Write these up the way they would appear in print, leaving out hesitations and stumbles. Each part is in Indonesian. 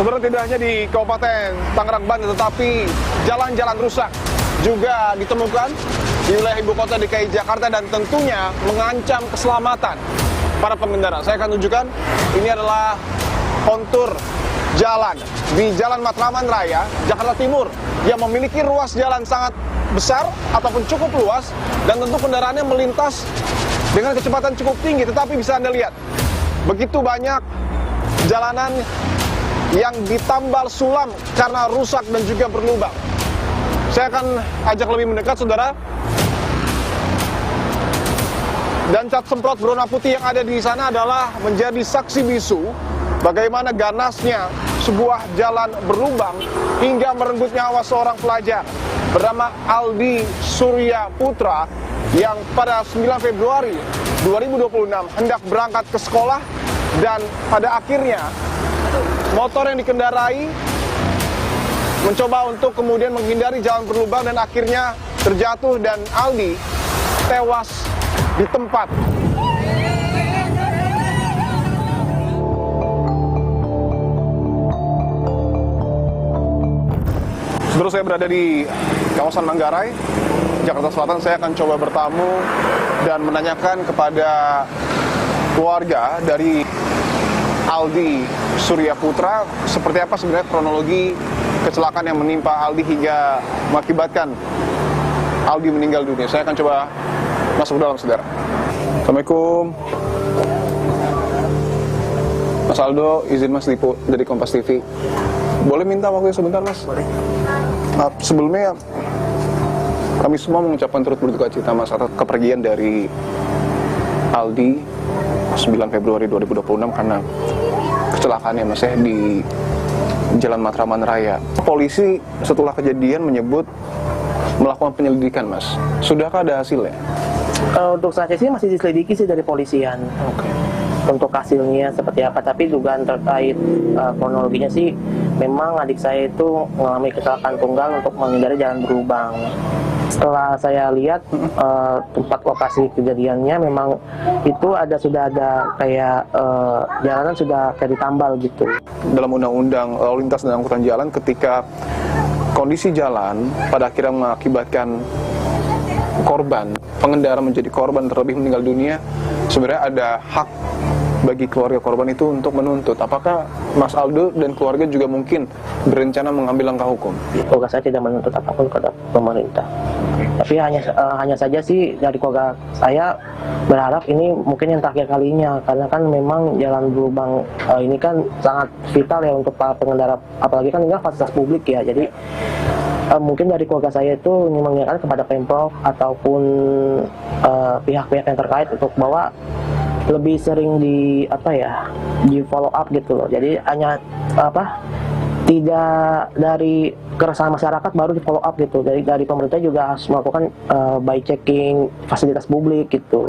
Sebenarnya tidak hanya di Kabupaten Tangerang, Banten, tetapi jalan-jalan rusak juga ditemukan di wilayah ibu kota DKI Jakarta dan tentunya mengancam keselamatan para pengendara. Saya akan tunjukkan, ini adalah kontur jalan di Jalan Matraman Raya, Jakarta Timur, yang memiliki ruas jalan sangat besar ataupun cukup luas, dan tentu kendaraannya melintas dengan kecepatan cukup tinggi. Tetapi bisa Anda lihat, begitu banyak jalanan yang ditambal sulam karena rusak dan juga berlubang. Saya akan ajak lebih mendekat, saudara. Dan cat semprot berwarna putih yang ada di sana adalah menjadi saksi bisu bagaimana ganasnya sebuah jalan berlubang hingga merenggut nyawa seorang pelajar bernama Aldi Surya Putra yang pada 9 Februari 2026 hendak berangkat ke sekolah, dan pada akhirnya motor yang dikendarai mencoba untuk kemudian menghindari jalan berlubang dan akhirnya terjatuh, dan Aldi tewas di tempat. Saudara, saya berada di kawasan Manggarai, Jakarta Selatan. Saya akan coba bertamu dan menanyakan kepada keluarga dari Aldi Surya Putra seperti apa sebenarnya kronologi kecelakaan yang menimpa Aldi hingga mengakibatkan Aldi meninggal dunia. Saya akan coba masuk dalam, saudara. Assalamualaikum. Mas Aldo, izin Mas Lipo dari Kompas TV. Boleh minta waktu sebentar, Mas? Boleh. Sebelumnya kami semua mengucapkan turut berduka cita, Mas, atas kepergian dari Aldi 9 Februari 2026 karena kecelakaannya, Mas, ya, di Jalan Matraman Raya. Polisi setelah kejadian menyebut melakukan penyelidikan, Mas. Sudahkah ada hasilnya? Untuk saat ini masih diselidiki sih dari polisian. Oke. Untuk hasilnya seperti apa, tapi dugaan terkait kronologinya sih memang adik saya itu mengalami kecelakaan tunggal untuk menghindari jalan berlubang. Setelah saya lihat tempat lokasi kejadiannya, memang itu sudah ada kayak jalanan sudah kayak ditambal gitu. Dalam Undang-Undang Lalu Lintas dan Angkutan Jalan, ketika kondisi jalan pada akhirnya mengakibatkan korban, pengendara menjadi korban terlebih meninggal dunia, sebenarnya ada hak bagi keluarga korban itu untuk menuntut. Apakah Mas Aldo dan keluarga juga mungkin berencana mengambil langkah hukum? Keluarga saya tidak menuntut apapun kepada pemerintah. Tapi hanya saja sih dari keluarga saya berharap ini mungkin yang terakhir kalinya, karena kan memang jalan berlubang ini kan sangat vital ya untuk para pengendara, apalagi kan ini fasilitas publik ya. Jadi mungkin dari keluarga saya itu ingin mengingatkan kepada Pemprov ataupun pihak-pihak yang terkait untuk bahwa lebih sering di follow up gitu loh. Jadi hanya tidak dari keresahan masyarakat baru di follow up gitu. Dari pemerintah juga harus melakukan by checking fasilitas publik gitu.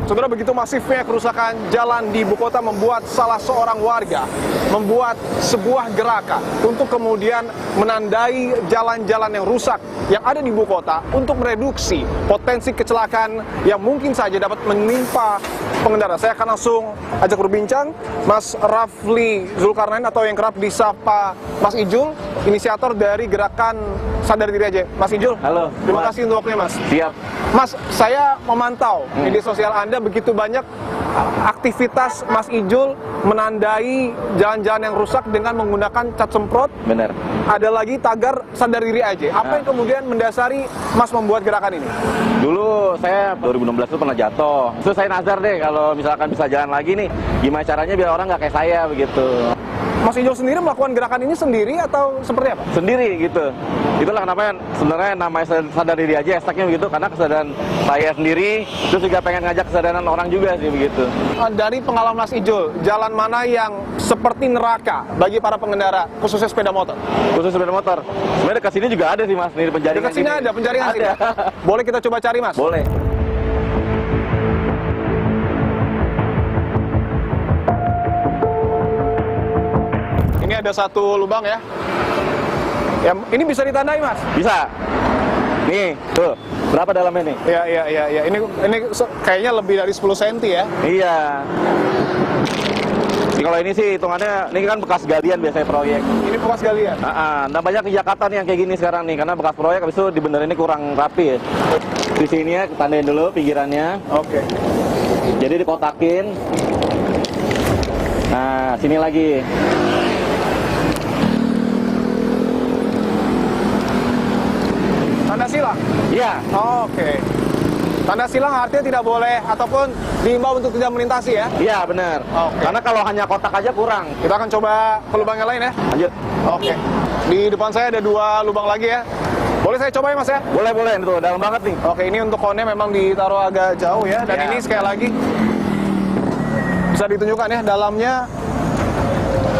Saudara, begitu masifnya kerusakan jalan di ibu kota membuat salah seorang warga membuat sebuah gerakan untuk kemudian menandai jalan-jalan yang rusak yang ada di ibu kota untuk mereduksi potensi kecelakaan yang mungkin saja dapat menimpa pengendara. Saya akan langsung ajak berbincang Mas Rafli Zulkarnain atau yang kerap disapa Mas Ijul, inisiator dari gerakan Sadar Diri Aja. Mas Ijul, halo. Terima kasih untuk waktunya, Mas. Siap. Mas, saya memantau media sosial Anda begitu banyak aktivitas Mas Ijul menandai jalan-jalan yang rusak dengan menggunakan cat semprot. Benar. Ada lagi tagar Sadar Diri Aja. Apa yang kemudian mendasari Mas membuat gerakan ini? Dulu saya 2016 itu pernah jatuh. Terus saya nazar deh kalau misalkan bisa jalan lagi nih, gimana caranya biar orang nggak kayak saya begitu. Mas Ijul sendiri melakukan gerakan ini sendiri atau seperti apa? Sendiri gitu. Itulah kenapa sebenarnya namanya Sadar Diri Aja, hashtagnya begitu, karena kesadaran saya sendiri, terus juga pengen ngajak kesadaran orang juga sih begitu. Dari pengalaman Mas Ijul, jalan mana yang seperti neraka bagi para pengendara, khususnya sepeda motor? Khusus sepeda motor. Sebenarnya dekat sini juga ada sih, Mas, nih penjaringan. Dekat sini ada penjaringan ada. Sini. Boleh kita coba cari, Mas? Boleh. Ini ada satu lubang ya. Ya, ini bisa ditandai, Mas? Bisa. Ini Nih, tuh. Berapa dalamnya nih? Iya. Ini kayaknya lebih dari 10 cm ya. Iya. Kalau ini sih hitungannya, ini kan bekas galian biasanya proyek. Ini bekas galian. Nah banyak di Jakarta nih yang kayak gini sekarang nih, karena bekas proyek habis itu dibenerin ini kurang rapi ya. Di sini ya, tandain dulu pinggirannya. Oke. Jadi dikotakin. Nah, sini lagi. Tanda silang? Iya. Oke. Tanda silang artinya tidak boleh ataupun diimbau untuk tidak melintasi ya? Iya, benar. Oke. Karena kalau hanya kotak aja kurang. Kita akan coba ke lubang yang lain ya? Lanjut. Oke. Di depan saya ada 2 lubang lagi ya. Boleh saya coba ya Mas ya? Boleh, itu dalam banget nih. Oke, ini untuk konnya memang ditaruh agak jauh ya. Dan Ya. ini sekali lagi bisa ditunjukkan ya, dalamnya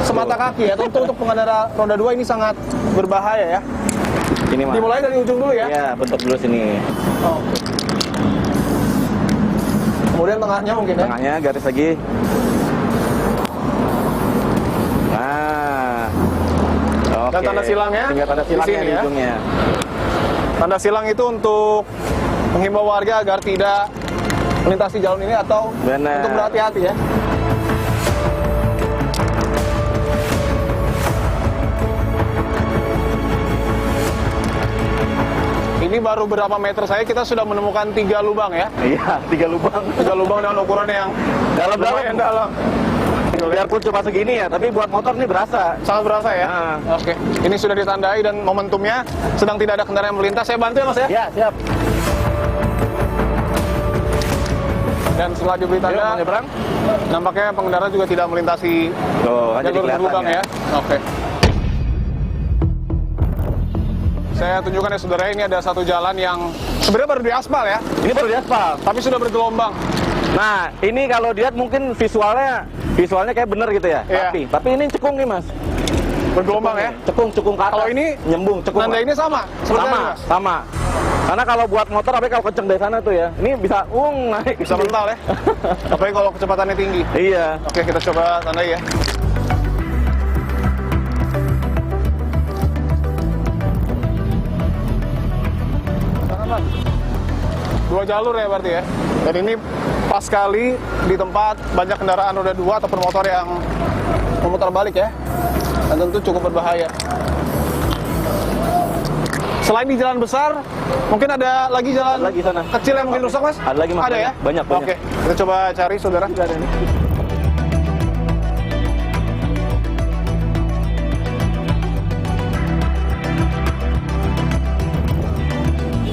semata kaki ya. Tentu untuk pengendara roda 2 ini sangat berbahaya ya. Ini mah. Dimulai dari ujung dulu ya. Iya, bentuk dulu sini. Oke. Kemudian tengahnya mungkin ya. Tengahnya garis lagi. Nah. Oke. Dan tanda silangnya tinggal tanda di silangnya sini di ya. ujungnya. Tanda silang itu untuk menghimbau warga agar tidak melintasi jalan ini atau Benar. untuk berhati-hati ya. Ini baru berapa meter saya, kita sudah menemukan 3 lubang ya. Iya, 3 lubang. 3 lubang dengan ukuran yang lumayan dalam. Biarpun cuma segini ya, tapi buat motor nih berasa. Sangat berasa ya. Nah. Oke. Ini sudah ditandai dan momentumnya sedang tidak ada kendaraan yang melintas. Saya bantu ya Mas ya. Ya, siap. Dan setelah diberi Yuk, tanda, mau nyebrang? nampaknya pengendara juga tidak melintasi Tuh, kan jadi jalur kelihatan berlubang ya. Oke. Saya tunjukkan ya saudara, ini ada satu jalan yang sebenarnya baru diaspal ya, Ini baru diaspal. tapi sudah bergelombang. Nah, ini kalau dilihat mungkin visualnya kayak bener gitu ya. Iya. Tapi ini cekung nih, Mas. Bergelombang ya. Cekung ke atas. Kalau ini nyembung, cekung. Nanda ini sama, seperti sama, ini, Mas. sama. Karena kalau buat motor, apalagi kalau kenceng dari sana tuh ya, ini bisa naik. Bisa mental ya. Apalagi kalau kecepatannya tinggi. Iya. Oke, kita coba tandai ya. Dua jalur ya berarti ya. Dan ini pas sekali di tempat banyak kendaraan roda 2 ataupun motor yang memutar balik ya. Dan tentu cukup berbahaya. Selain di jalan besar, mungkin ada lagi jalan Ada lagi sana. kecil yang mungkin rusak, Mas? Ada lagi, Mas. Ada ya? Banyak. Oke, kita coba cari saudara. Ada nih.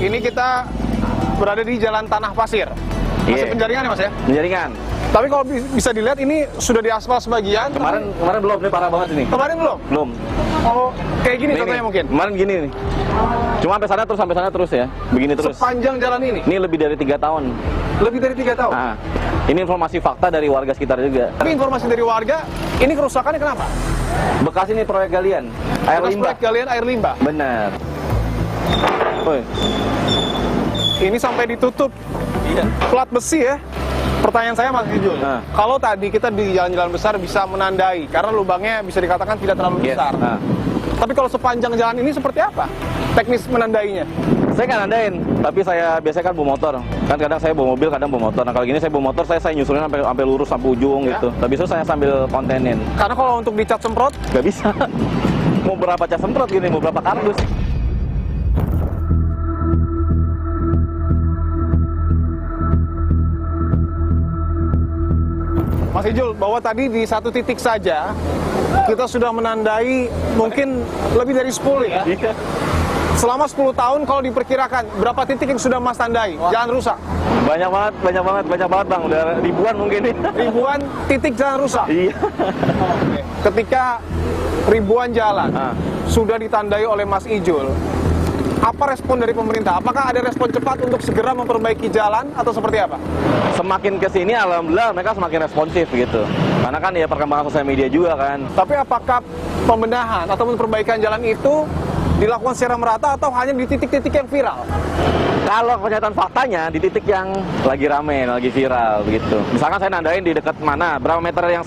Ini kita berada di Jalan Tanah Pasir. Masih Iya. penjaringan ya Mas ya? Penjaringan. Tapi kalau bisa dilihat ini sudah diaspal sebagian. Kemarin belum, ini parah banget ini. Kemarin belum? Belum. Oh, kayak gini Nih, contohnya nih. mungkin. Kemarin gini nih. Cuma sampai sana terus ya. Begini terus. Sepanjang jalan ini. Ini lebih dari 3 tahun. Lebih dari 3 tahun. Nah, ini informasi fakta dari warga sekitar juga. Tapi informasi dari warga, ini kerusakannya kenapa? Bekas ini proyek galian, air Bekas limbah. proyek galian air limbah. Benar. Woi. Ini sampai ditutup Iya. plat besi ya. Pertanyaan saya Mas Ijul, Nah. kalau tadi kita di jalan-jalan besar bisa menandai karena lubangnya bisa dikatakan tidak terlalu Yes. besar. Nah. Tapi kalau sepanjang jalan ini seperti apa teknis menandainya? Saya nggak nandain, tapi saya biasanya kan bawa motor. Kan kadang saya bawa mobil, kadang bawa motor. Nah kalau gini saya bawa motor, saya nyusulin sampai lurus sampai ujung Ya. gitu. Tapi itu saya sambil kontenin. Karena kalau untuk dicat semprot, Nggak bisa. Mau berapa cas semprot gini, mau berapa kardus. Mas Ijul, bahwa tadi di satu titik saja kita sudah menandai mungkin lebih dari 10 ya. Iya. Selama 10 tahun kalau diperkirakan berapa titik yang sudah Mas tandai? Jalan rusak. Banyak banget bang. Udah ribuan mungkin nih. Ribuan titik jalan rusak. Iya. Ketika ribuan jalan Ah. sudah ditandai oleh Mas Ijul, apa respon dari pemerintah? Apakah ada respon cepat untuk segera memperbaiki jalan atau seperti apa? Semakin kesini, alhamdulillah mereka semakin responsif gitu. Karena kan ya perkembangan sosial media juga kan. Tapi apakah pembenahan ataupun perbaikan jalan itu dilakukan secara merata atau hanya di titik-titik yang viral? Kalau kenyataan faktanya di titik yang lagi rame, lagi viral begitu. Misalkan saya nandain di dekat mana, berapa meter yang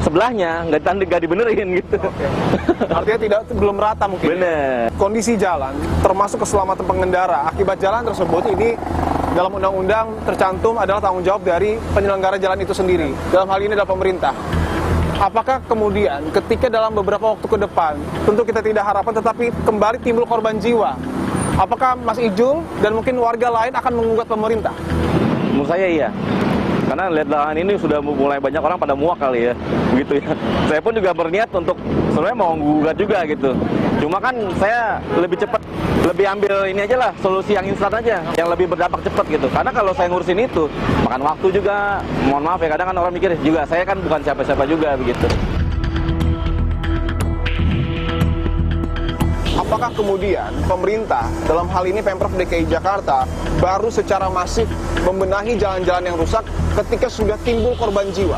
sebelahnya nggak dibenerin gitu. Oke. Artinya belum rata mungkin. Bener. Kondisi jalan, termasuk keselamatan pengendara akibat jalan tersebut ini dalam undang-undang tercantum adalah tanggung jawab dari penyelenggara jalan itu sendiri. Dalam hal ini adalah pemerintah. Apakah kemudian ketika dalam beberapa waktu ke depan, tentu kita tidak harapkan tetapi kembali timbul korban jiwa, apakah Mas Ijul dan mungkin warga lain akan menggugat pemerintah? Menurut saya iya. Karena lihat belakangan ini sudah mulai banyak orang pada muak kali ya, begitu ya. Saya pun juga berniat untuk sebenarnya mau gugat juga gitu. Cuma kan saya lebih ambil ini aja lah, solusi yang instan aja, yang lebih berdampak cepat gitu. Karena kalau saya ngurusin itu, makan waktu juga. Mohon maaf ya, kadang kan orang mikir juga, saya kan bukan siapa-siapa juga begitu. Apakah kemudian pemerintah, dalam hal ini Pemprov DKI Jakarta, baru secara masif membenahi jalan-jalan yang rusak ketika sudah timbul korban jiwa?